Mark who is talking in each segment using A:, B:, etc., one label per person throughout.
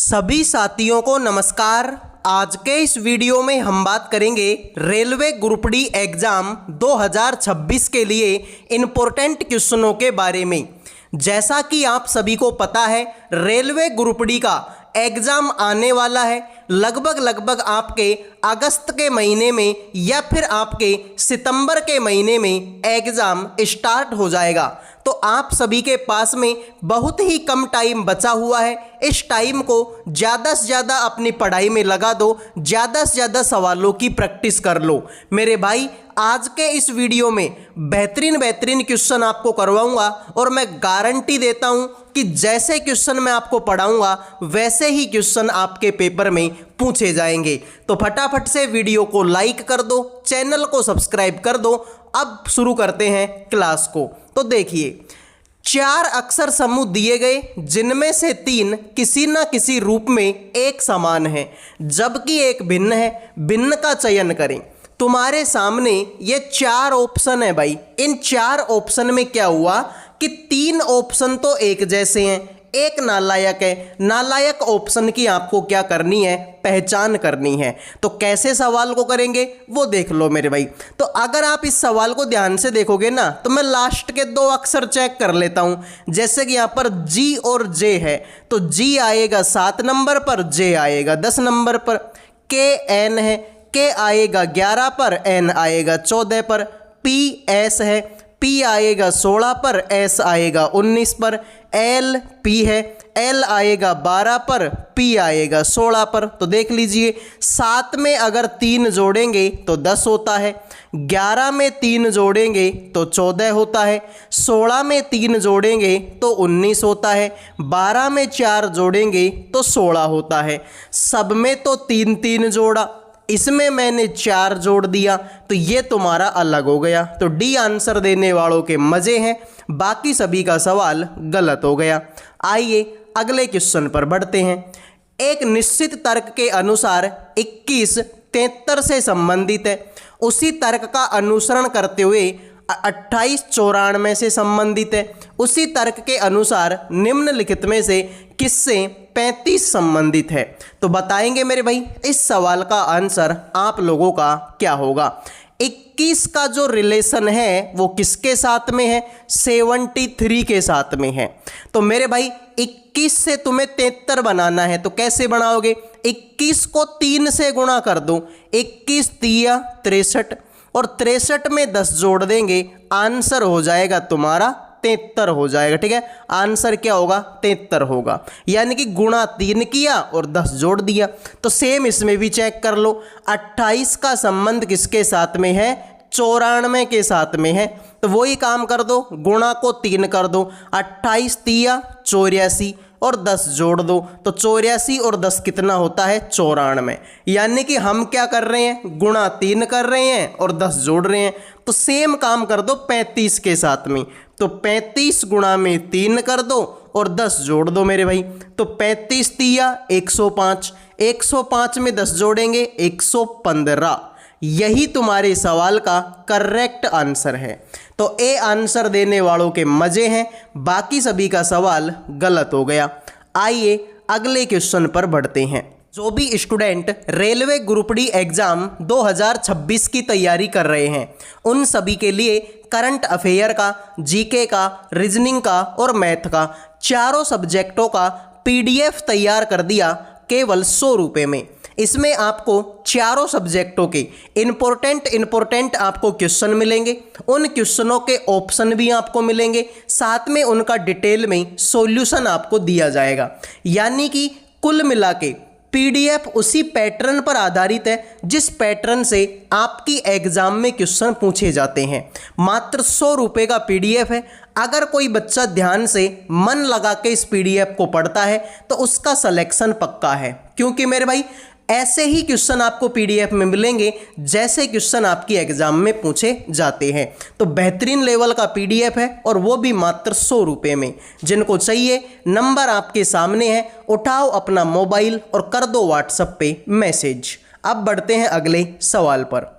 A: सभी साथियों को नमस्कार। आज के इस वीडियो में हम बात करेंगे रेलवे ग्रुप डी एग्ज़ाम 2026 के लिए इम्पोर्टेंट क्वेश्चनों के बारे में। जैसा कि आप सभी को पता है, रेलवे ग्रुप डी का एग्ज़ाम आने वाला है लगभग आपके अगस्त के महीने में या फिर आपके सितंबर के महीने में एग्ज़ाम स्टार्ट हो जाएगा। तो आप सभी के पास में बहुत ही कम टाइम बचा हुआ है। इस टाइम को ज़्यादा से ज़्यादा अपनी पढ़ाई में लगा दो, ज़्यादा से ज़्यादा सवालों की प्रैक्टिस कर लो। मेरे भाई, आज के इस वीडियो में बेहतरीन क्वेश्चन आपको करवाऊंगा और मैं गारंटी देता हूं कि जैसे क्वेश्चन मैं आपको पढ़ाऊंगा वैसे ही क्वेश्चन आपके पेपर में पूछे जाएंगे। तो फटाफट से वीडियो को लाइक कर दो, चैनल को सब्सक्राइब कर दो। अब शुरू करते हैं क्लास को। तो देखिए, 4 अक्षर समूह दिए गए जिनमें से 3 किसी न किसी रूप में एक समान है जबकि एक भिन्न है। भिन्न का चयन करें। तुम्हारे सामने ये 4 ऑप्शन है भाई। इन 4 ऑप्शन में क्या हुआ कि 3 ऑप्शन तो एक जैसे हैं, एक नालायक है। नालायक ऑप्शन की आपको क्या करनी है, पहचान करनी है। तो कैसे सवाल को करेंगे वो देख लो मेरे भाई। तो अगर आप इस सवाल को ध्यान से देखोगे ना, तो मैं लास्ट के 2 अक्षर चेक कर लेता हूं। जैसे कि यहां पर जी और जे है, तो जी आएगा 7 नंबर पर, जे आएगा 10 नंबर पर। के एन है, के आएगा 11 पर, एन आएगा 14 पर। पी एस है, पी आएगा 16 पर, एस आएगा 19 पर। एल पी है, एल आएगा 12 पर, पी आएगा 16 पर। तो देख लीजिए, 7 में अगर 3 जोड़ेंगे तो 10 होता है, 11 में 3 जोड़ेंगे तो 14 होता है, 16 में 3 जोड़ेंगे तो 19 होता है, 12 में 4 जोड़ेंगे तो 16 होता है। सब में तो 3 जोड़ा, इसमें मैंने 4 जोड़ दिया, तो ये तुम्हारा अलग हो गया। तो डी आंसर देने वालों के मजे हैं, बाकी सभी का सवाल गलत हो गया। आइए अगले क्वेश्चन पर बढ़ते हैं। एक निश्चित तर्क के अनुसार 21 73 से संबंधित है। उसी तर्क का अनुसरण करते हुए 28 94 से संबंधित है। उसी तर्क के अनुसार निम्नलिखित में से किससे 35 संबंधित है। तो बताएंगे मेरे भाई, इस सवाल का आंसर आप लोगों का क्या होगा। 21 का जो रिलेशन है वो किसके साथ में है, 73 के साथ में है। तो मेरे भाई, 21 से तुम्हें 73 बनाना है, तो कैसे बनाओगे? 21 को 3 से गुणा कर दो, 21 3 63 और 63 में 10 जोड़ देंगे, आंसर हो जाएगा तुम्हारा 73 हो जाएगा। ठीक है, आंसर क्या होगा? 73 होगा। यानी कि गुणा 3 किया और 10 जोड़ दिया। तो सेम इसमें भी चेक कर लो, 28 का संबंध किसके साथ में है? 94 के साथ में है। तो वही काम कर दो, गुणा को 3 कर दो, 28 3 84 और 10 जोड़ दो, तो 84 और 10 कितना होता है? 94। यानी कि हम क्या कर रहे हैं? गुणा 3 कर रहे हैं और 10 जोड़ रहे हैं। तो सेम काम कर दो 35 के साथ में, तो 35 गुणा में 3 कर दो और 10 जोड़ दो मेरे भाई। तो 35 3 105, 105 में 10 जोड़ेंगे 115। यही तुम्हारे सवाल का करेक्ट आंसर है। तो ए आंसर देने वालों के मजे हैं, बाकी सभी का सवाल गलत हो गया। आइए अगले क्वेश्चन पर बढ़ते हैं। जो भी student railway group D exam 2026 की तैयारी कर रहे हैं, उन सभी के लिए करंट अफेयर का, जीके का, रीजनिंग का और मैथ का चारों सब्जेक्टों का पीडीएफ तैयार कर दिया केवल 100 रुपये में। इसमें आपको चारों सब्जेक्टों के इम्पोर्टेंट आपको क्वेश्चन मिलेंगे, उन क्वेश्चनों के ऑप्शन भी आपको मिलेंगे, साथ में उनका डिटेल में सॉल्यूशन आपको दिया जाएगा। यानी कि कुल मिला के पीडीएफ उसी पैटर्न पर आधारित है जिस पैटर्न से आपकी एग्जाम में क्वेश्चन पूछे जाते हैं। मात्र 100 रुपये का पीडीएफ है। अगर कोई बच्चा ध्यान से मन लगा के इस पीडीएफ को पढ़ता है तो उसका सिलेक्शन पक्का है, क्योंकि मेरे भाई ऐसे ही क्वेश्चन आपको पीडीएफ में मिलेंगे जैसे क्वेश्चन आपकी एग्जाम में पूछे जाते हैं। तो बेहतरीन लेवल का पीडीएफ है और वो भी मात्र 100 रुपये में। जिनको चाहिए, नंबर आपके सामने है, उठाओ अपना मोबाइल और कर दो व्हाट्सएप पे मैसेज। अब बढ़ते हैं अगले सवाल पर।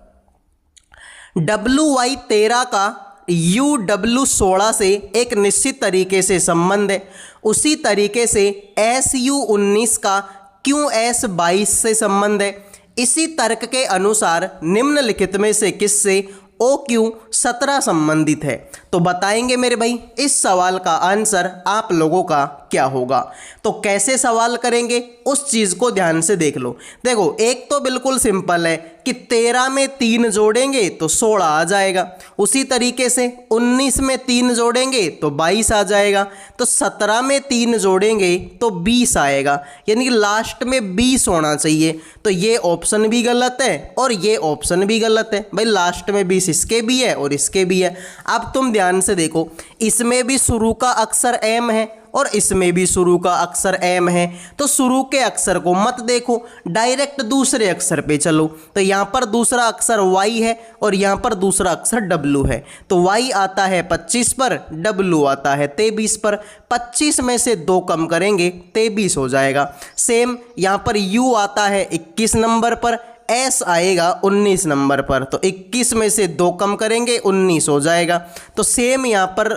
A: WY13 का UW16 से एक निश्चित तरीके से संबंध है, उसी तरीके से SU19 का QS22 से संबंध है। इसी तर्क के अनुसार निम्नलिखित में से किससे OQ17 संबंधित है? तो बताएंगे मेरे भाई इस सवाल का आंसर आप लोगों का क्या होगा। तो कैसे सवाल करेंगे उस चीज को ध्यान से देख लो। देखो एक तो बिल्कुल सिंपल है कि 13 में 3 जोड़ेंगे तो 16 आ जाएगा, उसी तरीके से 19 में 3 जोड़ेंगे तो 22 आ जाएगा, तो 17 में 3 जोड़ेंगे तो 20 आएगा, यानी कि लास्ट में 20 होना चाहिए। तो ये ऑप्शन भी गलत है और ये ऑप्शन भी गलत है भाई, लास्ट में 20 इसके भी है और इसके भी है। अब तुम ध्यान से देखो, इसमें भी शुरू का अक्षर M है और इसमें भी शुरू का अक्षर M है, तो शुरू के अक्षर को मत देखो, डायरेक्ट दूसरे अक्षर पे चलो। तो यहाँ पर दूसरा अक्षर Y है और यहाँ पर दूसरा अक्षर W है, तो Y आता है 25 पर, W आता है 23 पर। 25 में से 2 कम करेंगे 23 हो जाएगा। सेम यहाँ पर U आता है 21 नंबर पर, S आएगा 19 नंबर पर, तो 21 में से 2 कम करेंगे 19 हो जाएगा। तो सेम यहाँ पर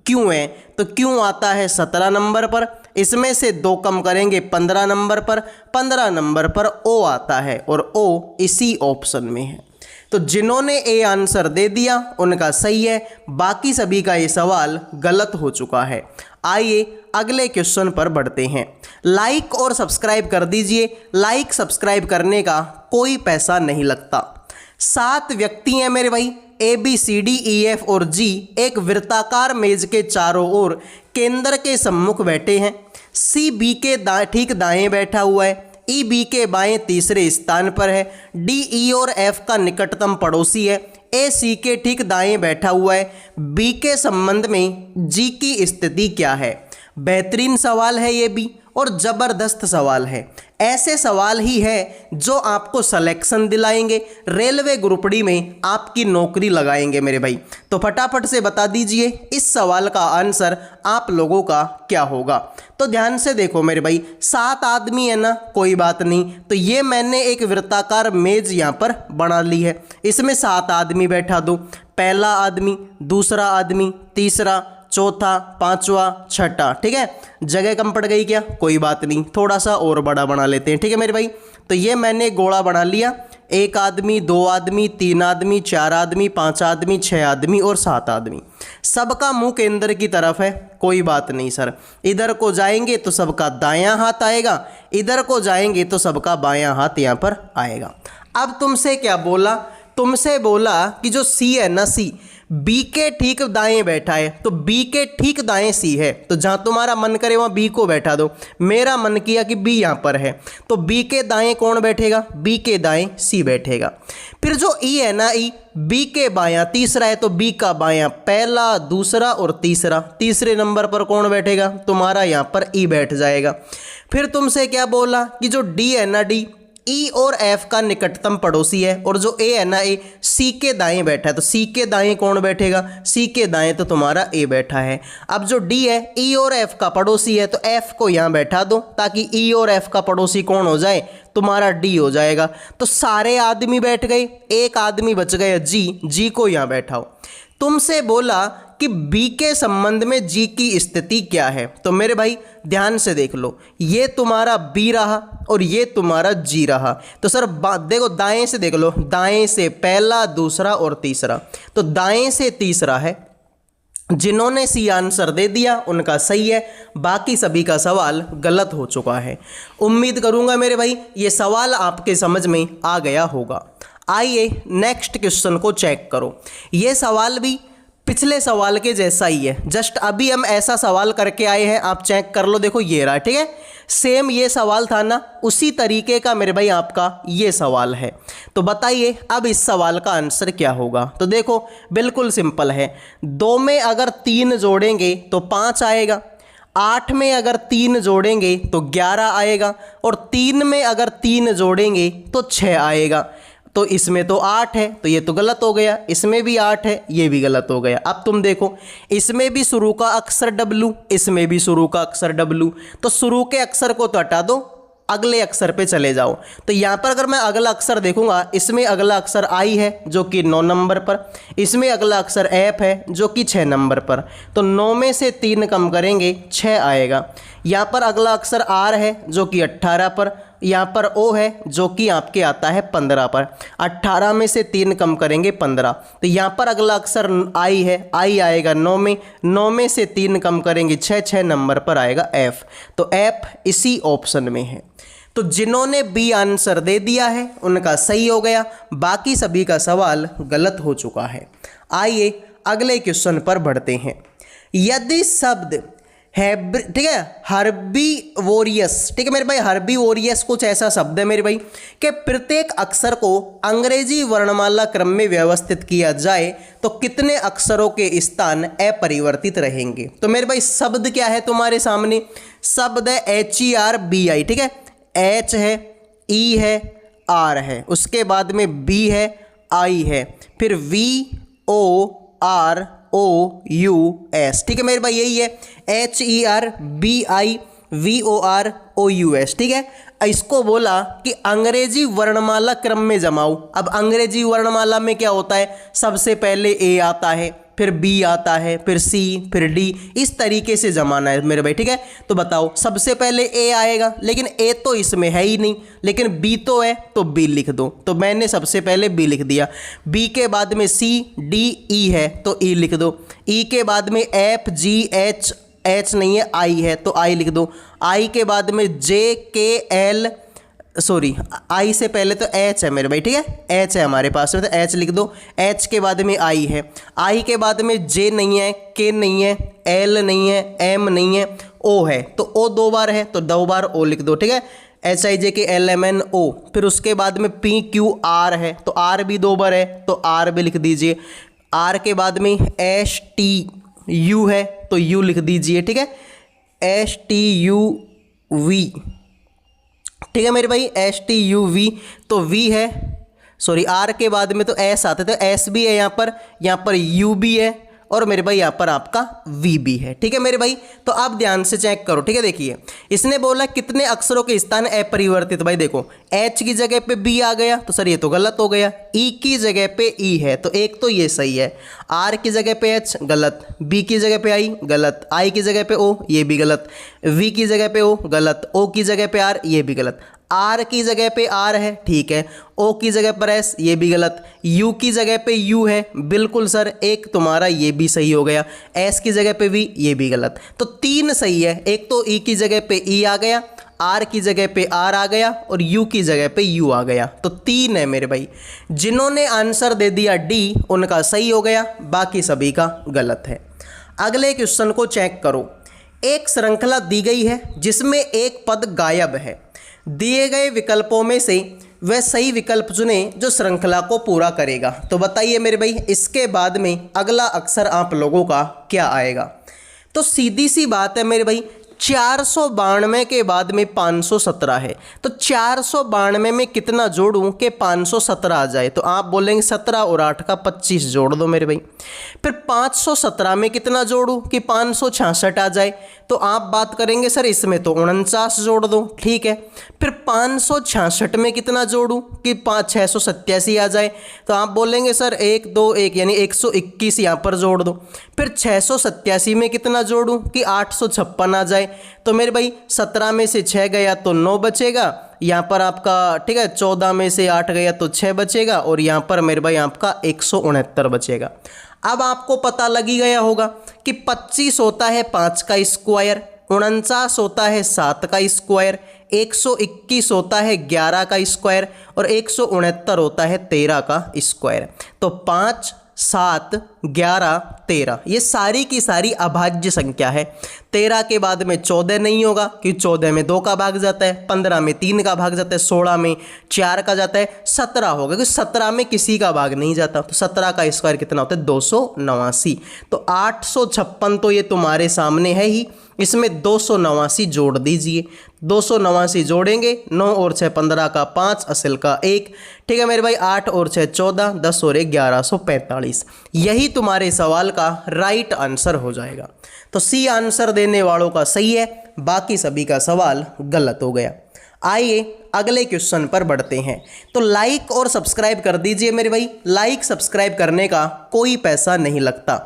A: Q है, तो Q आता है 17 नंबर पर, इसमें से 2 कम करेंगे 15 नंबर पर, 15 नंबर पर O आता है और O इसी ऑप्शन में है। तो जिन्होंने ए आंसर दे दिया उनका सही है, बाकी सभी का ये सवाल गलत हो चुका है। आइए अगले क्वेश्चन पर बढ़ते हैं। लाइक और सब्सक्राइब कर दीजिए, लाइक सब्सक्राइब करने का कोई पैसा नहीं लगता। 7 व्यक्ति हैं मेरे भाई, ABCDEF और G एक वृत्ताकार मेज के चारों ओर केंद्र के सम्मुख बैठे हैं। C B के ठीक दाएं बैठा हुआ है, E B के बाएं तीसरे स्थान पर है, D E और F का निकटतम पड़ोसी है, A C के ठीक दाएं बैठा हुआ है। B के संबंध में G की स्थिति क्या है? बेहतरीन सवाल है ये भी और ज़बरदस्त सवाल है। ऐसे सवाल ही है जो आपको सिलेक्शन दिलाएंगे, रेलवे ग्रुप डी में आपकी नौकरी लगाएंगे मेरे भाई। तो फटाफट से बता दीजिए इस सवाल का आंसर आप लोगों का क्या होगा। तो ध्यान से देखो मेरे भाई, 7 आदमी है ना, कोई बात नहीं। तो ये मैंने एक वृत्ताकार मेज यहाँ पर बना ली है, इसमें 7 आदमी बैठा दो। पहला आदमी, दूसरा आदमी, तीसरा, चौथा, पांचवा, छठा। ठीक है, जगह कम पड़ गई क्या? कोई बात नहीं, थोड़ा सा और बड़ा बना लेते हैं। ठीक है मेरे भाई, तो ये मैंने गोला बना लिया। 1 आदमी, 2 आदमी, 3 आदमी, 4 आदमी, 5 आदमी, 6 आदमी और 7 आदमी। सबका मुंह केंद्र की तरफ है, कोई बात नहीं सर। इधर को जाएंगे तो सबका दायां हाथ आएगा, इधर को जाएंगे तो सबका बायां हाथ यहाँ पर आएगा। अब तुमसे क्या बोला? तुमसे बोला कि जो सी है ना, सी बी के ठीक दाएं बैठा है, तो बी के ठीक दाएं सी है, तो जहां तुम्हारा मन करे वहां बी को बैठा दो। मेरा मन किया कि बी यहां पर है, तो बी के दाएं कौन बैठेगा? बी के दाएं सी बैठेगा। फिर जो ई है ना, ई बी के बायां तीसरा है, तो बी का बायां पहला, दूसरा और तीसरा। तीसरे नंबर पर कौन बैठेगा? तुम्हारा यहां पर ई बैठ जाएगा। फिर तुमसे क्या बोला कि जो डी है ना, डी ई और एफ का निकटतम पड़ोसी है, और जो ए है ना, ए सी के दाएं बैठा है, तो सी के दाएं कौन बैठेगा? सी के दाएं तो तुम्हारा ए बैठा है। अब जो डी है ई और एफ का पड़ोसी है, तो एफ को यहाँ बैठा दो ताकि ई और एफ का पड़ोसी कौन हो जाए? तुम्हारा डी हो जाएगा। तो सारे आदमी बैठ गए, एक आदमी बच गया जी, जी को यहाँ बैठाओ। तुमसे बोला कि बी के संबंध में जी की स्थिति क्या है, तो मेरे भाई ध्यान से देख लो, ये तुम्हारा बी रहा और ये तुम्हारा जी रहा। तो सर देखो दाएं से देख लो, दाएं से पहला, दूसरा और तीसरा, तो दाएं से तीसरा है। जिन्होंने सी आंसर दे दिया उनका सही है, बाकी सभी का सवाल गलत हो चुका है। उम्मीद करूंगा मेरे भाई ये सवाल आपके समझ में आ गया होगा। आइए नेक्स्ट क्वेश्चन को चेक करो। ये सवाल भी पिछले सवाल के जैसा ही है, जस्ट अभी हम ऐसा सवाल करके आए हैं, आप चेक कर लो। देखो ये रहा, ठीक है, सेम ये सवाल था ना, उसी तरीके का मेरे भाई आपका ये सवाल है। तो बताइए अब इस सवाल का आंसर क्या होगा। तो देखो बिल्कुल सिंपल है, 2 में अगर 3 जोड़ेंगे तो 5 आएगा, 8 में अगर 3 जोड़ेंगे तो 11 आएगा, और 3 में अगर 3 जोड़ेंगे तो 6 आएगा। तो इसमें तो 8 है, तो ये तो गलत हो गया। इसमें भी 8 है, ये भी गलत हो गया। अब तुम देखो, इसमें भी शुरू का अक्षर W, इसमें भी शुरू का अक्षर W, तो शुरू के अक्षर को तो हटा दो, अगले अक्षर पे चले जाओ। तो यहाँ पर अगर मैं अगला अक्षर देखूंगा, इसमें अगला अक्षर आई है जो कि 9 नंबर पर, इसमें अगला अक्षर एफ है जो कि 6 नंबर पर। तो 9 में से 3 कम करेंगे 6 आएगा। यहाँ पर अगला अक्षर आर है जो कि 18 पर, यहाँ पर ओ है जो कि आपके आता है 15 पर। 18 में से 3 कम करेंगे 15। तो यहाँ पर अगला अक्षर आई है, आई आएगा 9 में, 9 में से 3 कम करेंगे 6, 6 नंबर पर आएगा एफ। तो एफ इसी ऑप्शन में है। तो जिन्होंने बी आंसर दे दिया है उनका सही हो गया, बाकी सभी का सवाल गलत हो चुका है। आइए अगले क्वेश्चन पर बढ़ते हैं। यदि शब्द ठीक है हर्बीवोरियस, ठीक है मेरे भाई, हर्बीवोरियस कुछ ऐसा शब्द है मेरे भाई कि प्रत्येक अक्षर को अंग्रेजी वर्णमाला क्रम में व्यवस्थित किया जाए तो कितने अक्षरों के स्थान अपरिवर्तित रहेंगे। तो मेरे भाई शब्द क्या है तुम्हारे सामने, शब्द है HERBI, ठीक है, H है, E है, R है, उसके बाद में B है, I है, फिर VOROUS, ठीक है मेरे भाई, यही है HERBIVOROUS, ठीक है। इसको बोला कि अंग्रेजी वर्णमाला क्रम में जमाओ। अब अंग्रेजी वर्णमाला में क्या होता है, सबसे पहले ए आता है, फिर बी आता है, फिर सी, फिर डी, इस तरीके से जमाना है मेरे भाई, ठीक है। तो बताओ सबसे पहले ए आएगा, लेकिन ए तो इसमें है ही नहीं, लेकिन बी तो है, तो बी लिख दो। तो मैंने सबसे पहले बी लिख दिया। बी के बाद में सी, डी, ई है तो ई लिख दो। ई के बाद में एफ, जी, एच, एच नहीं है, आई है तो आई लिख दो। आई के बाद में जे, के, एल, सॉरी आई से पहले तो एच है मेरे भाई, ठीक है, एच है हमारे पास में, तो एच लिख दो। एच के बाद में आई है, आई के बाद में जे नहीं है, के नहीं है, एल नहीं है, एम नहीं है, ओ है, तो ओ 2 बार है तो 2 बार ओ लिख दो, ठीक है, HIJKLMNO। फिर उसके बाद में PQR है तो आर भी 2 बार है तो आर भी लिख दीजिए। आर के बाद में STU है तो यू लिख दीजिए, ठीक है, STUV, ठीक है मेरे भाई, STUV, तो V है, सॉरी आर के बाद में तो एस आते, तो एस भी है यहाँ पर यू भी है, और मेरे भाई यहाँ पर आपका V भी है, ठीक है मेरे भाई। तो आप ध्यान से चेक करो, ठीक है। देखिए इसने बोला कितने अक्षरों के स्थान अपरिवर्तित, भाई देखो H की जगह पे B आ गया तो सर ये तो गलत हो गया। E की जगह पे E है तो एक तो ये सही है, R की जगह पे H गलत, B की जगह पे I गलत, I की जगह पे O ये भी गलत, V की जगह पे O गलत, O की जगह पे R ये भी गलत, R की जगह पे R है, ठीक है, O की जगह पर S ये भी गलत, U की जगह पे U है, बिल्कुल सर, एक तुम्हारा ये भी सही हो गया, S की जगह पे V ये भी गलत, तो 3 सही है। एक तो E की जगह पे E आ गया, R की जगह पे R आ गया और U की जगह पे U आ गया, तो 3 है मेरे भाई। जिन्होंने आंसर दे दिया D उनका सही हो गया, बाकी सभी का गलत है। अगले क्वेश्चन को चेक करो। एक श्रृंखला दी गई है जिसमें एक पद गायब है, दिए गए विकल्पों में से वह सही विकल्प चुने जो श्रृंखला को पूरा करेगा। तो बताइए मेरे भाई इसके बाद में अगला अक्षर आप लोगों का क्या आएगा। तो सीधी सी बात है मेरे भाई, 492 के बाद में 517 है, तो 492 में कितना जोड़ूं कि 517 आ जाए। तो आप बोलेंगे 17 और 8 का 25 जोड़ दो मेरे भाई। फिर 517 में कितना जोड़ूं कि 566 आ जाए। तो आप बात करेंगे सर इसमें तो 49 जोड़ दो, ठीक है। फिर 566 में कितना जोड़ूं कि 687 आ जाए। तो आप बोलेंगे सर 1 2 1 यानी 121 यहाँ पर जोड़ दो। फिर 687 में कितना जोड़ूं कि 856 आ जाए। तो मेरे भाई 17 में से 6 गया तो 9 बचेगा, यहाँ पर आपका, ठीक है, 14 में से 8 गया तो 6 बचेगा, और यहाँ पर मेरे भाई आपका 169 बचेगा। अब आपको पता लगी गया होगा कि 25 होता है 5 का स्क्वायर, 49 होता है 7 का स्क्वायर, 121 होता है 11 का स्क्वायर, और 169 होता है 13 का स्क्वायर। तो 5 7 11 13 ये सारी की सारी अभाज्य संख्या है। 13 के बाद में 14 नहीं होगा क्योंकि 14 में 2 का भाग जाता है, 15 में 3 का भाग जाता है, 16 में 4 का जाता है, 17 होगा क्योंकि 17 में किसी का भाग नहीं जाता। तो 17 का स्क्वायर कितना होता है 289। तो 856 तो ये तुम्हारे सामने है ही, इसमें 289 जोड़ दीजिए। 289 जोड़ेंगे, 9 और 6 15 का 5 असल का 1, ठीक है मेरे भाई। 8 और 6 14, 10 और 1 1145। यही तुम्हारे सवाल का राइट आंसर हो जाएगा। तो सी आंसर देने वालों का सही है, बाकी सभी का सवाल गलत हो गया। आइए अगले क्वेश्चन पर बढ़ते हैं। तो लाइक और सब्सक्राइब कर दीजिए मेरे भाई। लाइक सब्सक्राइब करने का कोई पैसा नहीं लगता।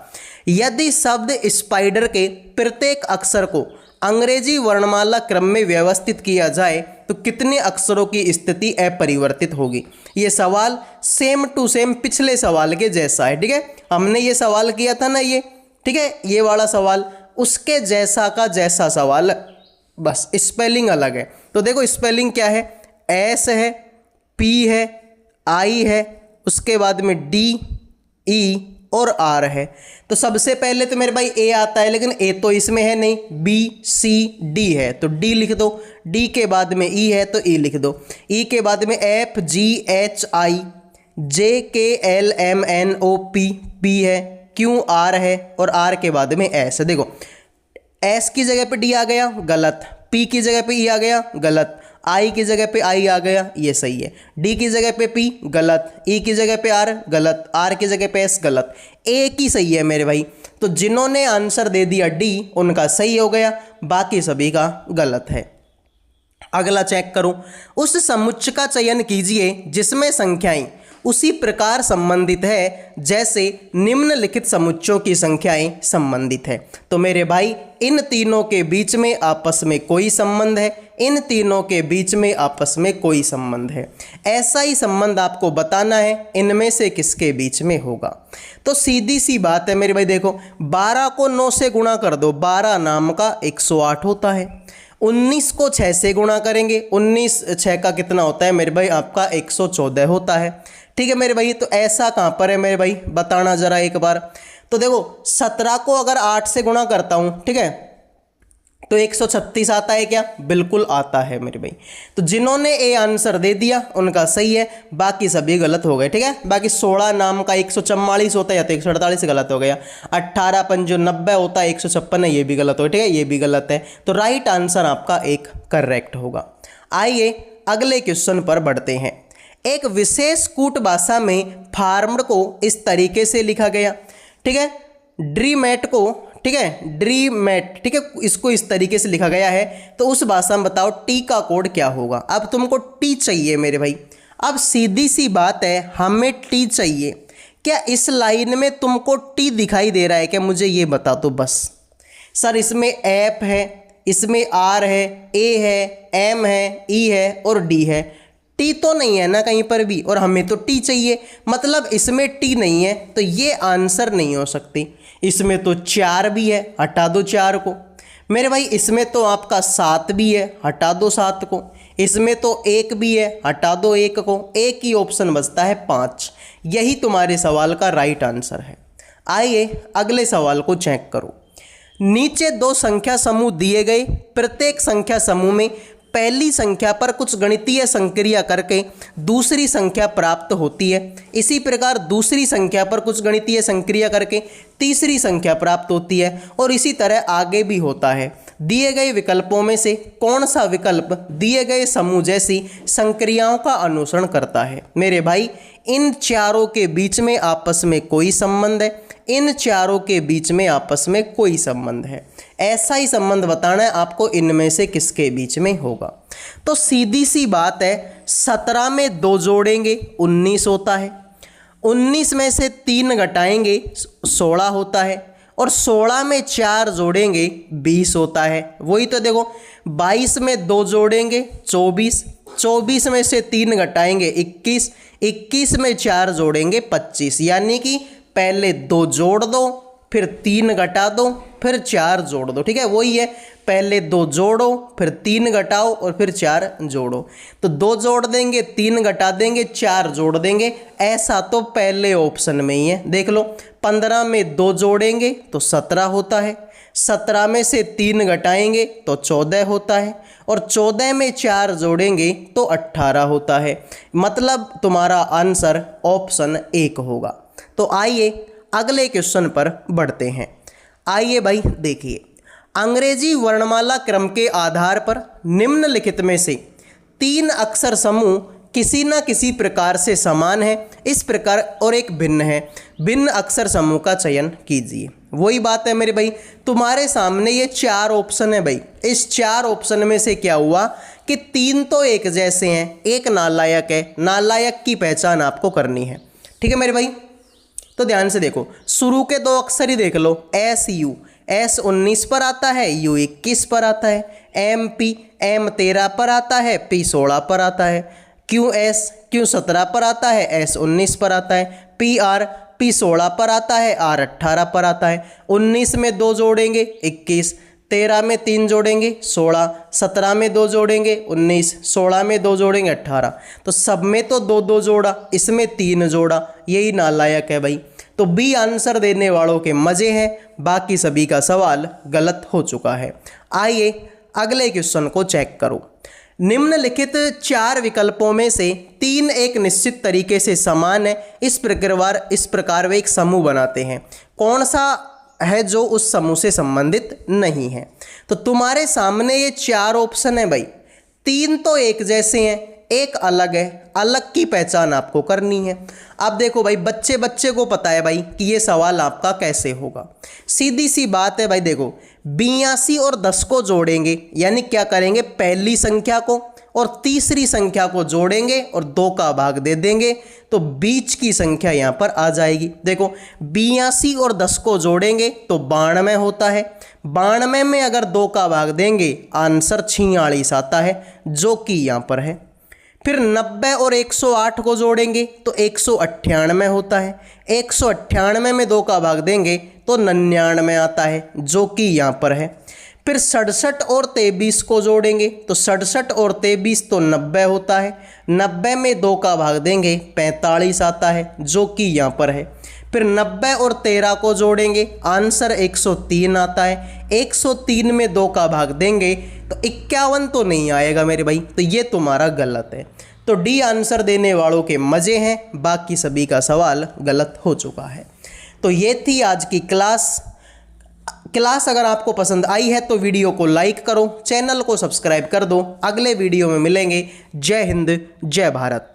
A: यदि शब्द स्पाइडर के प्रत्येक अक्षर को अंग्रेजी वर्णमाला क्रम में व्यवस्थित किया जाए तो कितने अक्षरों की स्थिति अपरिवर्तित होगी। ये सवाल सेम टू सेम पिछले सवाल के जैसा है, ठीक है। हमने ये सवाल किया था ना, ये ठीक है, ये वाला सवाल उसके जैसा का जैसा सवाल, बस स्पेलिंग अलग है। तो देखो स्पेलिंग क्या है, एस है, पी है, आई है, उसके बाद में डी, ई और आर है। तो सबसे पहले तो मेरे भाई ए आता है, लेकिन ए तो इसमें है नहीं, बी सी डी है तो डी लिख दो, डी के बाद में ई है तो ई लिख दो, ई के बाद में F G H I, J K L M N O P, P है, क्यू आर है और आर के बाद में एस। देखो एस की जगह पे डी आ गया, गलत, पी की जगह पे ई आ गया, गलत, आई की जगह पे आई आ गया, ये सही है, डी की जगह पे पी, गलत, ई की जगह पे आर, गलत, आर की जगह पे एस, गलत, ए की सही है मेरे भाई। तो जिन्होंने आंसर दे दिया डी उनका सही हो गया, बाकी सभी का गलत है। अगला चेक करो, उस समुच्चय का चयन कीजिए जिसमें संख्याएं उसी प्रकार संबंधित है जैसे निम्नलिखित समुच्चयों की संख्याएं संबंधित है। तो मेरे भाई इन तीनों के बीच में आपस में कोई संबंध है, इन तीनों के बीच में आपस में कोई संबंध है। ऐसा ही संबंध आपको बताना है इनमें से किसके बीच में होगा। तो सीधी सी बात है मेरे भाई, देखो 12 को 9 से गुणा कर दो, 12 नाम का 108 होता है। 19 को 6 से गुणा करेंगे, 19 6 का कितना होता है मेरे भाई, आपका 114 होता है, ठीक है मेरे भाई। तो ऐसा कहाँ पर है मेरे भाई, बताना जरा एक बार। तो देखो 17 को अगर 8 से गुणा करता हूँ, ठीक है, तो 136 आता है क्या, बिल्कुल आता है मेरे भाई। तो जिन्होंने ए आंसर दे दिया उनका सही है, बाकी सभी गलत हो गए, ठीक है। बाकी 16 नाम का 144 होता है या तो 148 गलत हो गया, 18 पंजो 90 होता है, 156 है, ये भी गलत हो, ठीक है, ये भी गलत है। तो राइट आंसर आपका एक करेक्ट होगा। आइए अगले क्वेश्चन पर बढ़ते हैं। एक विशेष कूट भाषा में फार्मर को इस तरीके से लिखा गया, ठीक है, ड्रीमेट को, ठीक है, ड्रीमेट, ठीक है, इसको इस तरीके से लिखा गया है। तो उस भाषा में बताओ टी का कोड क्या होगा। अब तुमको टी चाहिए मेरे भाई। अब सीधी सी बात है, हमें टी चाहिए। क्या इस लाइन में तुमको टी दिखाई दे रहा है क्या, मुझे ये बता दो बस। सर इसमें एफ है, इसमें आर है, ए है, एम है, ई है और डी है। टी तो नहीं है ना कहीं पर भी, और हमें तो टी चाहिए, मतलब इसमें टी नहीं है तो ये आंसर नहीं हो सकती। इसमें तो 4 भी है, हटा दो 4 को मेरे भाई। इसमें तो आपका 7 भी है, हटा दो 7 को। इसमें तो 1 भी है, हटा दो 1 को। एक ही ऑप्शन बचता है 5। यही तुम्हारे सवाल का राइट आंसर है। आइए अगले सवाल को चेक करो। नीचे 2 संख्या समूह दिए गए, प्रत्येक संख्या समूह में पहली संख्या पर कुछ गणितीय संक्रिया करके दूसरी संख्या प्राप्त होती है। इसी प्रकार दूसरी संख्या पर कुछ गणितीय संक्रिया करके तीसरी संख्या प्राप्त होती है, और इसी तरह आगे भी होता है। दिए गए विकल्पों में से कौन सा विकल्प दिए गए समूह जैसी संक्रियाओं का अनुसरण करता है। मेरे भाई इन चारों के बीच में आपस में कोई संबंध है, इन चारों के बीच में आपस में कोई संबंध है। ऐसा ही संबंध बताना है आपको, इनमें से किसके बीच में होगा। तो सीधी सी बात है, 17 में 2 जोड़ेंगे 19 होता है, 19 में से 3 घटाएंगे 16 होता है, और 16 में 4 जोड़ेंगे 20 होता है। वही तो देखो 22 में 2 जोड़ेंगे 24, 24 में से 3 घटाएंगे 21, 21 में 4 जोड़ेंगे 25। यानी कि पहले 2 जोड़ दो, फिर 3 घटा दो, फिर 4 जोड़ दो, ठीक है। वही है, पहले 2 जोड़ो, फिर 3 घटाओ और फिर 4 जोड़ो। तो 2 जोड़ देंगे, 3 घटा देंगे, 4 जोड़ देंगे। ऐसा तो पहले ऑप्शन में ही है, देख लो। 15 में 2 जोड़ेंगे तो 17 होता है, 17 में से 3 घटाएंगे तो 14 होता है, और 14 में 4 जोड़ेंगे तो 18 होता है। मतलब तुम्हारा आंसर ऑप्शन 1 होगा। तो आइए अगले क्वेश्चन पर बढ़ते हैं। आइए भाई देखिए, अंग्रेजी वर्णमाला क्रम के आधार पर निम्नलिखित में से 3 अक्षर समूह किसी न किसी प्रकार से समान है, इस प्रकार और एक भिन्न है। भिन्न अक्षर समूह का चयन कीजिए। वही बात है मेरे भाई, तुम्हारे सामने ये 4 ऑप्शन है भाई। इस 4 ऑप्शन में से क्या हुआ कि तीन तो एक जैसे हैं, एक नालायक है, नालायक की पहचान आपको करनी है। ठीक है मेरे भाई, तो ध्यान से देखो, शुरू के दो अक्षर ही देख लो, एस यू, एस 19 पर आता है, यू 21 पर आता है, एम पी, एम 13 पर आता है, पी 16 पर आता है, क्यू एस, क्यू 17 पर आता है, एस 19 पर आता है, पी आर, पी 16 पर आता है, आर 18 पर आता है। 19 में 2 जोड़ेंगे 21, 13 में 3 जोड़ेंगे 16, 17 में 2 जोड़ेंगे 19, 16 में 2 जोड़ेंगे 18। तो सब में तो 2-2 जोड़ा, इसमें 3 जोड़ा, यही नालायक है भाई। तो बी आंसर देने वालों के मज़े हैं, बाकी सभी का सवाल गलत हो चुका है। आइए अगले क्वेश्चन को चेक करो। निम्नलिखित 4 विकल्पों में से 3 एक निश्चित तरीके से समान है, इस प्रकार वे एक समूह बनाते हैं। कौन सा है जो उस समूह से संबंधित नहीं है? तो तुम्हारे सामने ये 4 ऑप्शन है भाई, 3 तो एक जैसे हैं, एक अलग है, अलग की पहचान आपको करनी है। अब देखो भाई, बच्चे को पता है भाई कि ये सवाल आपका कैसे होगा। सीधी सी बात है भाई, देखो 82 और 10 को जोड़ेंगे, यानी क्या करेंगे, पहली संख्या को और तीसरी संख्या को जोड़ेंगे और 2 का भाग दे देंगे, तो बीच की संख्या यहाँ पर आ जाएगी। देखो 82 और 10 को जोड़ेंगे तो 92 होता है, 92 में अगर 2 का भाग देंगे आंसर 46 आता है, जो कि यहाँ पर है। फिर 90 और 108 को जोड़ेंगे तो 198 होता है, 198 में 2 का भाग देंगे तो 99 आता है, जो कि यहाँ पर है। फिर 67 और 23 को जोड़ेंगे तो 67 और 23 तो 90 होता है, 90 में 2 का भाग देंगे 45 आता है, जो कि यहाँ पर है। फिर 90 और 13 को जोड़ेंगे, आंसर 103 आता है, 103 में 2 का भाग देंगे तो 51 तो नहीं आएगा मेरे भाई, तो ये तुम्हारा गलत है। तो डी आंसर देने वालों के मज़े हैं, बाकी सभी का सवाल गलत हो चुका है। तो ये थी आज की क्लास अगर आपको पसंद आई है तो वीडियो को लाइक करो, चैनल को सब्सक्राइब कर दो। अगले वीडियो में मिलेंगे। जय हिंद, जय भारत।